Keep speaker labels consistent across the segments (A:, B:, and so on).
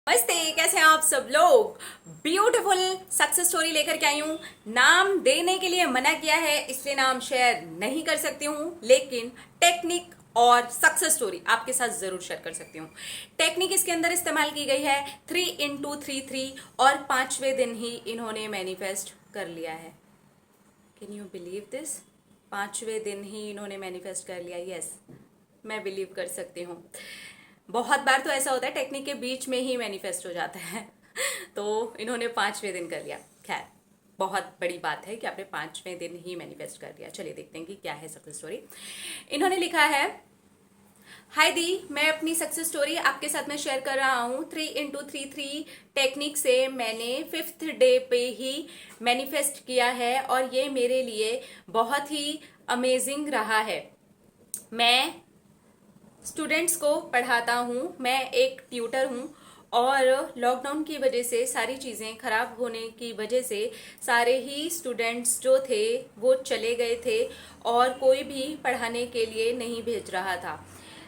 A: नमस्ते, कैसे हैं आप सब लोग। ब्यूटीफुल सक्सेस स्टोरी लेकर के आई हूँ। नाम देने के लिए मना किया है, इसलिए नाम शेयर नहीं कर सकती हूँ, लेकिन टेक्निक और सक्सेस स्टोरी आपके साथ जरूर शेयर कर सकती हूँ। टेक्निक इसके अंदर इस्तेमाल की गई है 3x3 और 5वें दिन ही इन्होंने मैनिफेस्ट कर लिया है। Can you believe this? 5वें दिन ही इन्होंने मैनिफेस्ट कर लिया। यस, मैं बिलीव कर सकती हूँ। बहुत बार तो ऐसा होता है टेक्निक के बीच में ही मैनिफेस्ट हो जाता है तो इन्होंने 5वें दिन कर लिया। खैर, बहुत बड़ी बात है कि आपने 5वें दिन ही मैनिफेस्ट कर लिया। चलिए देखते हैं कि क्या है सक्सेस स्टोरी। इन्होंने लिखा है, हाय दी, मैं अपनी सक्सेस स्टोरी आपके साथ में शेयर कर रहा हूँ। 3x3 टेक्निक से मैंने 5th डे पे ही मैनिफेस्ट किया है और ये मेरे लिए बहुत ही अमेजिंग रहा है। मैं स्टूडेंट्स को पढ़ाता हूँ, मैं एक ट्यूटर हूँ और लॉकडाउन की वजह से सारी चीज़ें खराब होने की वजह से सारे ही स्टूडेंट्स जो थे वो चले गए थे और कोई भी पढ़ाने के लिए नहीं भेज रहा था।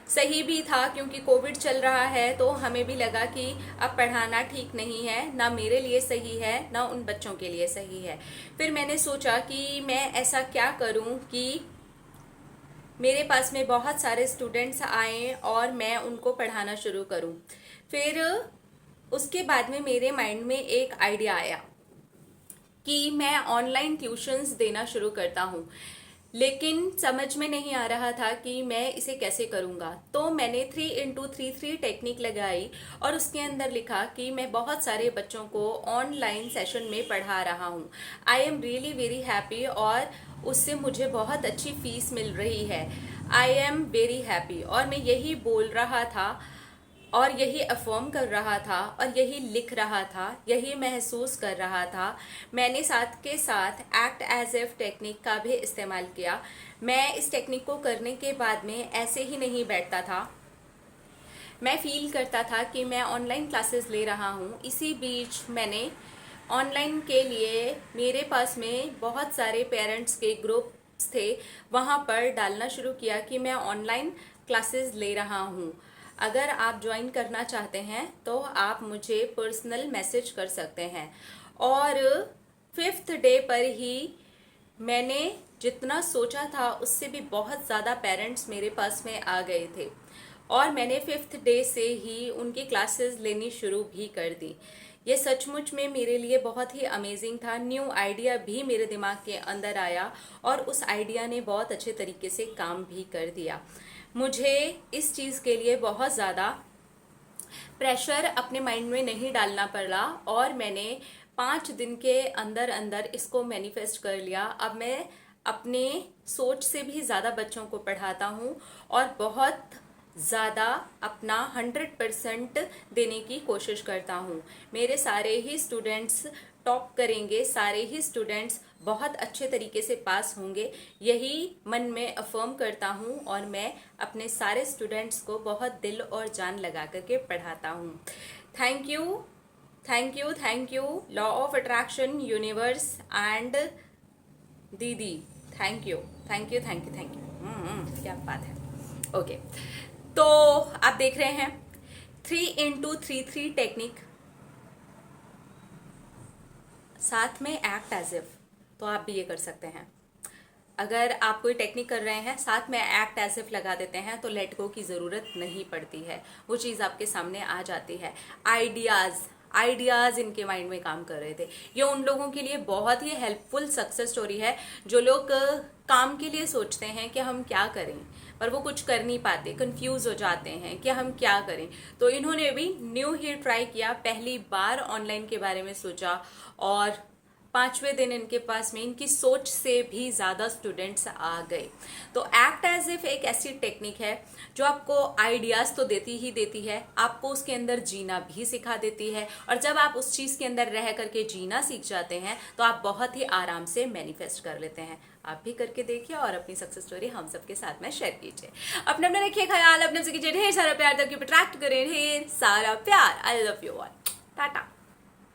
A: सही भी था क्योंकि कोविड चल रहा है, तो हमें भी लगा कि अब पढ़ाना ठीक नहीं है, ना मेरे लिए सही है ना उन बच्चों के लिए सही है। फिर मैंने सोचा कि मैं ऐसा क्या करूं कि मेरे पास में बहुत सारे स्टूडेंट्स आए और मैं उनको पढ़ाना शुरू करूं। फिर उसके बाद में मेरे माइंड में एक आइडिया आया कि मैं ऑनलाइन ट्यूशन्स देना शुरू करता हूं, लेकिन समझ में नहीं आ रहा था कि मैं इसे कैसे करूंगा। तो मैंने 3x3 टेक्निक लगाई और उसके अंदर लिखा कि मैं बहुत सारे बच्चों को ऑनलाइन सेशन में पढ़ा रहा हूं। I am really very happy और उससे मुझे बहुत अच्छी फीस मिल रही है। आई एम वेरी हैप्पी, और मैं यही बोल रहा था और यही अफर्म कर रहा था और यही लिख रहा था, यही महसूस कर रहा था। मैंने साथ के साथ एक्ट एज इफ टेक्निक का भी इस्तेमाल किया। मैं इस टेक्निक को करने के बाद में ऐसे ही नहीं बैठता था, मैं फील करता था कि मैं ऑनलाइन क्लासेस ले रहा हूँ। इसी बीच मैंने ऑनलाइन के लिए मेरे पास में बहुत सारे पेरेंट्स के ग्रुप्स थे, वहाँ पर डालना शुरू किया कि मैं ऑनलाइन क्लासेस ले रहा हूँ। अगर आप ज्वाइन करना चाहते हैं तो आप मुझे पर्सनल मैसेज कर सकते हैं। और 5th डे पर ही मैंने जितना सोचा था उससे भी बहुत ज़्यादा पेरेंट्स मेरे पास में आ गए थे और मैंने 5th डे से ही उनकी क्लासेस लेनी शुरू भी कर दी। ये सचमुच में मेरे लिए बहुत ही अमेजिंग था। न्यू आइडिया भी मेरे दिमाग के अंदर आया और उस आइडिया ने बहुत अच्छे तरीके से काम भी कर दिया। मुझे इस चीज़ के लिए बहुत ज़्यादा प्रेशर अपने माइंड में नहीं डालना पड़ा और मैंने 5 दिन के अंदर अंदर इसको मैनिफेस्ट कर लिया। अब मैं अपने सोच से भी ज़्यादा बच्चों को पढ़ाता हूँ और बहुत ज़्यादा अपना 100% देने की कोशिश करता हूँ। मेरे सारे ही स्टूडेंट्स टॉप करेंगे, सारे ही स्टूडेंट्स बहुत अच्छे तरीके से पास होंगे, यही मन में अफर्म करता हूँ और मैं अपने सारे स्टूडेंट्स को बहुत दिल और जान लगा करके पढ़ाता हूँ। Thank you, thank you, thank you law of attraction, universe and दीदी। Thank you, thank you, thank you, thank you. क्या बात है। ओके, तो आप देख रहे हैं 3x3 टेक्निक, साथ में एक्ट एज इफ, तो आप भी ये कर सकते हैं। अगर आप कोई टेक्निक कर रहे हैं साथ में एक्ट एज इफ लगा देते हैं तो लेट गो की ज़रूरत नहीं पड़ती है, वो चीज़ आपके सामने आ जाती है। आइडियाज़ इनके माइंड में काम कर रहे थे। ये उन लोगों के लिए बहुत ही हेल्पफुल सक्सेस स्टोरी है जो लोग काम के लिए सोचते हैं कि हम क्या करें, पर वो कुछ कर नहीं पाते, कंफ्यूज हो जाते हैं कि हम क्या करें। तो इन्होंने भी न्यू ही ट्राई किया, पहली बार ऑनलाइन के बारे में सोचा और 5वें दिन इनके पास में इनकी सोच से भी ज़्यादा स्टूडेंट्स आ गए। तो एक्ट एज इफ एक ऐसी टेक्निक है जो आपको आइडियाज़ तो देती ही देती है, आपको उसके अंदर जीना भी सिखा देती है। और जब आप उस चीज़ के अंदर रह करके जीना सीख जाते हैं तो आप बहुत ही आराम से मैनिफेस्ट कर लेते हैं। आप भी करके देखिए और अपनी सक्सेस स्टोरी हम सबके साथ में शेयर कीजिए। अपने अपने रखिए ख्याल, अपने से कीजिए ढेर सारा प्यार, तब की अट्रैक्ट करें ढेर सारा प्यार। I love you all. Tata.